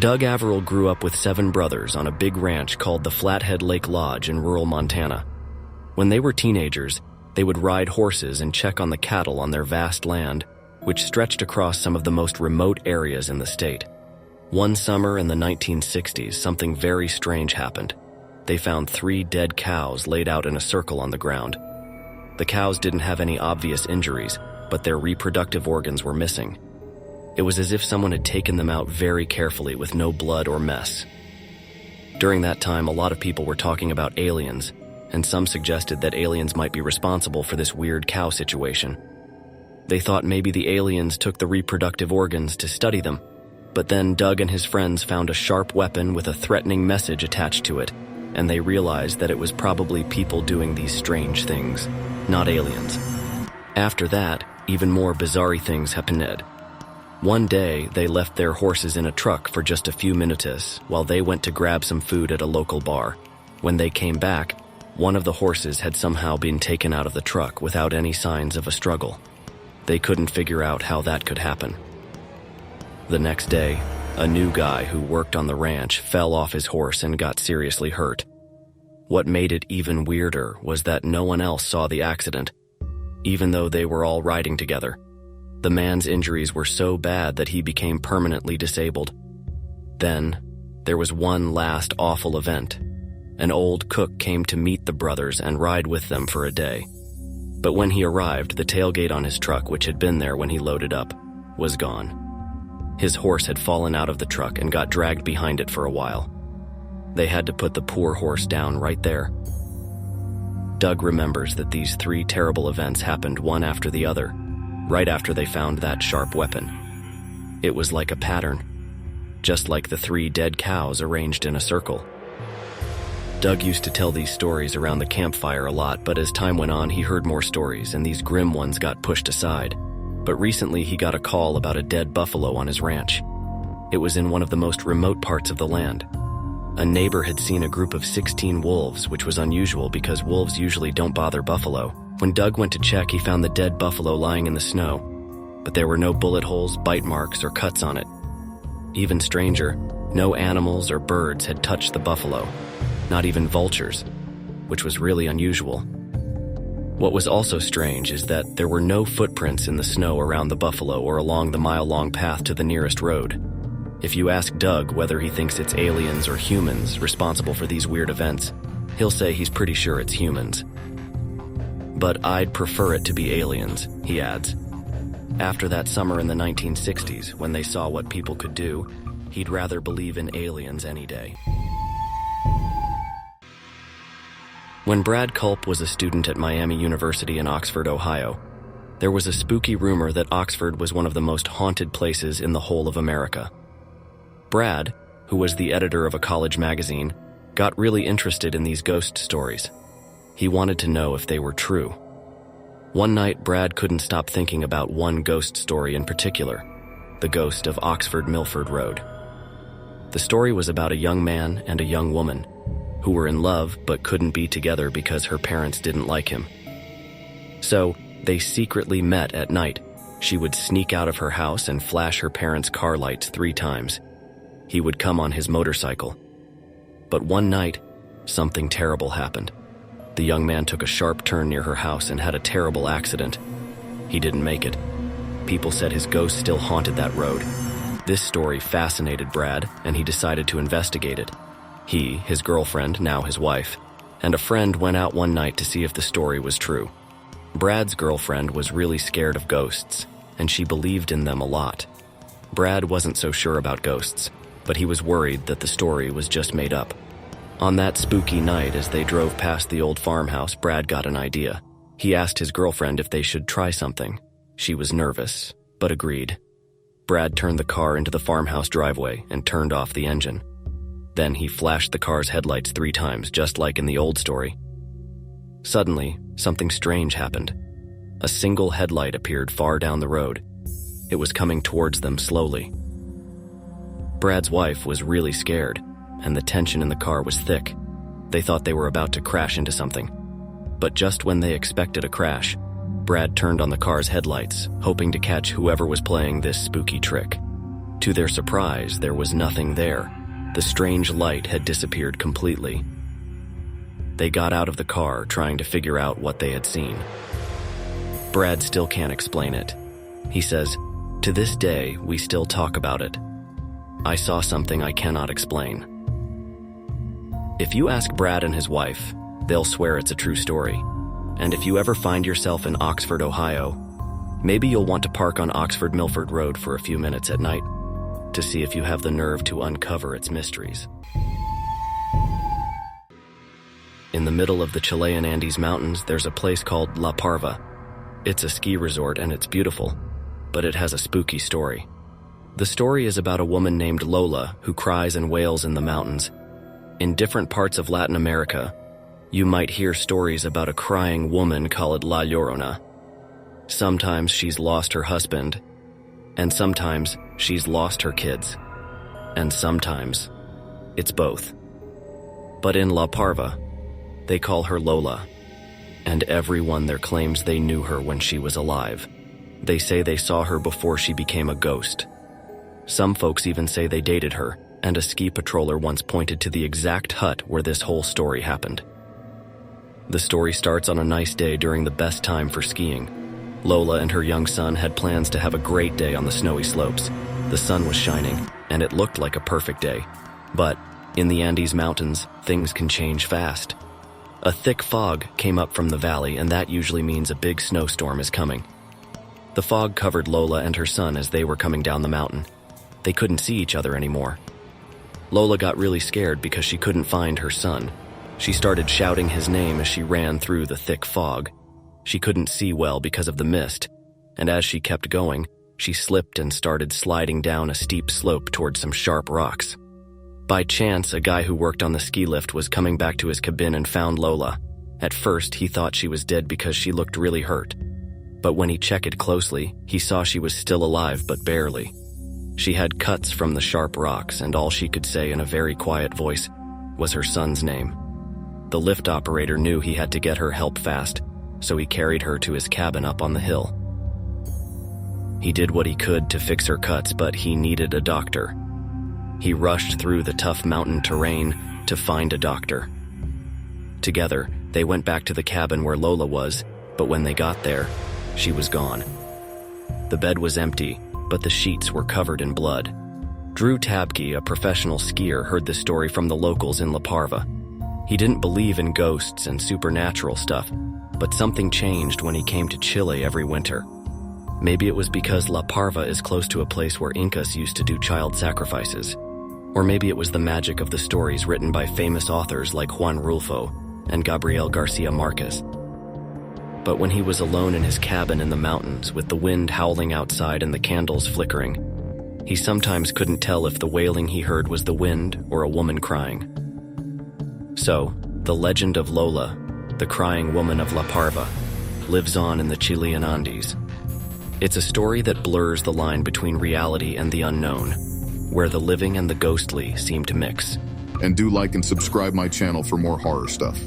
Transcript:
Doug Averill grew up with 7 brothers on a big ranch called the Flathead Lake Lodge in rural Montana. When they were teenagers, they would ride horses and check on the cattle on their vast land, which stretched across some of the most remote areas in the state. One summer in the 1960s, something very strange happened. They found 3 dead cows laid out in a circle on the ground. The cows didn't have any obvious injuries, but their reproductive organs were missing. It was as if someone had taken them out very carefully with no blood or mess. During that time, a lot of people were talking about aliens, and some suggested that aliens might be responsible for this weird cow situation. They thought maybe the aliens took the reproductive organs to study them, but then Doug and his friends found a sharp weapon with a threatening message attached to it, and they realized that it was probably people doing these strange things, not aliens. After that, even more bizarre things happened. One day, they left their horses in a truck for just a few minutes while they went to grab some food at a local bar. When they came back, one of the horses had somehow been taken out of the truck without any signs of a struggle. They couldn't figure out how that could happen. The next day, a new guy who worked on the ranch fell off his horse and got seriously hurt. What made it even weirder was that no one else saw the accident, even though they were all riding together. The man's injuries were so bad that he became permanently disabled. Then, there was one last awful event. An old cook came to meet the brothers and ride with them for a day. But when he arrived, the tailgate on his truck, which had been there when he loaded up, was gone. His horse had fallen out of the truck and got dragged behind it for a while. They had to put the poor horse down right there. Doug remembers that these 3 terrible events happened one after the other, right after they found that sharp weapon. It was like a pattern, just like the 3 dead cows arranged in a circle. Doug used to tell these stories around the campfire a lot, but as time went on, he heard more stories, and these grim ones got pushed aside. But recently, he got a call about a dead buffalo on his ranch. It was in one of the most remote parts of the land. A neighbor had seen a group of 16 wolves, which was unusual because wolves usually don't bother buffalo. When Doug went to check, he found the dead buffalo lying in the snow, but there were no bullet holes, bite marks, or cuts on it. Even stranger, no animals or birds had touched the buffalo, not even vultures, which was really unusual. What was also strange is that there were no footprints in the snow around the buffalo or along the mile-long path to the nearest road. If you ask Doug whether he thinks it's aliens or humans responsible for these weird events, he'll say he's pretty sure it's humans. But I'd prefer it to be aliens, he adds. After that summer in the 1960s, when they saw what people could do, he'd rather believe in aliens any day. When Brad Culp was a student at Miami University in Oxford, Ohio, there was a spooky rumor that Oxford was one of the most haunted places in the whole of America. Brad, who was the editor of a college magazine, got really interested in these ghost stories. He wanted to know if they were true. One night, Brad couldn't stop thinking about one ghost story in particular, the ghost of Oxford Milford Road. The story was about a young man and a young woman who were in love but couldn't be together because her parents didn't like him. So, they secretly met at night. She would sneak out of her house and flash her parents' car lights 3 times. He would come on his motorcycle. But one night, something terrible happened. The young man took a sharp turn near her house and had a terrible accident. He didn't make it. People said his ghost still haunted that road. This story fascinated Brad, and he decided to investigate it. He, his girlfriend, now his wife, and a friend went out one night to see if the story was true. Brad's girlfriend was really scared of ghosts, and she believed in them a lot. Brad wasn't so sure about ghosts, but he was worried that the story was just made up. On that spooky night, as they drove past the old farmhouse, Brad got an idea. He asked his girlfriend if they should try something. She was nervous, but agreed. Brad turned the car into the farmhouse driveway and turned off the engine. Then he flashed the car's headlights 3 times, just like in the old story. Suddenly, something strange happened. A single headlight appeared far down the road. It was coming towards them slowly. Brad's wife was really scared, and the tension in the car was thick. They thought they were about to crash into something. But just when they expected a crash, Brad turned on the car's headlights, hoping to catch whoever was playing this spooky trick. To their surprise, there was nothing there. The strange light had disappeared completely. They got out of the car, trying to figure out what they had seen. Brad still can't explain it. He says, "To this day, we still talk about it. I saw something I cannot explain." If you ask Brad and his wife, they'll swear it's a true story. And if you ever find yourself in Oxford, Ohio, maybe you'll want to park on Oxford-Milford Road for a few minutes at night to see if you have the nerve to uncover its mysteries. In the middle of the Chilean Andes Mountains, there's a place called La Parva. It's a ski resort and it's beautiful, but it has a spooky story. The story is about a woman named Lola who cries and wails in the mountains. In different parts of Latin America, you might hear stories about a crying woman called La Llorona. Sometimes she's lost her husband, and sometimes she's lost her kids, and sometimes it's both. But in La Parva, they call her Lola, and everyone there claims they knew her when she was alive. They say they saw her before she became a ghost. Some folks even say they dated her, and a ski patroller once pointed to the exact hut where this whole story happened. The story starts on a nice day during the best time for skiing. Lola and her young son had plans to have a great day on the snowy slopes. The sun was shining, and it looked like a perfect day. But in the Andes Mountains, things can change fast. A thick fog came up from the valley, and that usually means a big snowstorm is coming. The fog covered Lola and her son as they were coming down the mountain. They couldn't see each other anymore. Lola got really scared because she couldn't find her son. She started shouting his name as she ran through the thick fog. She couldn't see well because of the mist, and as she kept going, she slipped and started sliding down a steep slope towards some sharp rocks. By chance, a guy who worked on the ski lift was coming back to his cabin and found Lola. At first, he thought she was dead because she looked really hurt. But when he checked closely, he saw she was still alive, but barely. She had cuts from the sharp rocks, and all she could say in a very quiet voice was her son's name. The lift operator knew he had to get her help fast, so he carried her to his cabin up on the hill. He did what he could to fix her cuts, but he needed a doctor. He rushed through the tough mountain terrain to find a doctor. Together, they went back to the cabin where Lola was, but when they got there, she was gone. The bed was empty, but the sheets were covered in blood. Drew Tabke, a professional skier, heard the story from the locals in La Parva. He didn't believe in ghosts and supernatural stuff, but something changed when he came to Chile every winter. Maybe it was because La Parva is close to a place where Incas used to do child sacrifices. Or maybe it was the magic of the stories written by famous authors like Juan Rulfo and Gabriel Garcia Marquez. But when he was alone in his cabin in the mountains with the wind howling outside and the candles flickering, he sometimes couldn't tell if the wailing he heard was the wind or a woman crying. So, the legend of Lola, the crying woman of La Parva, lives on in the Chilean Andes. It's a story that blurs the line between reality and the unknown, where the living and the ghostly seem to mix. And do like and subscribe my channel for more horror stuff.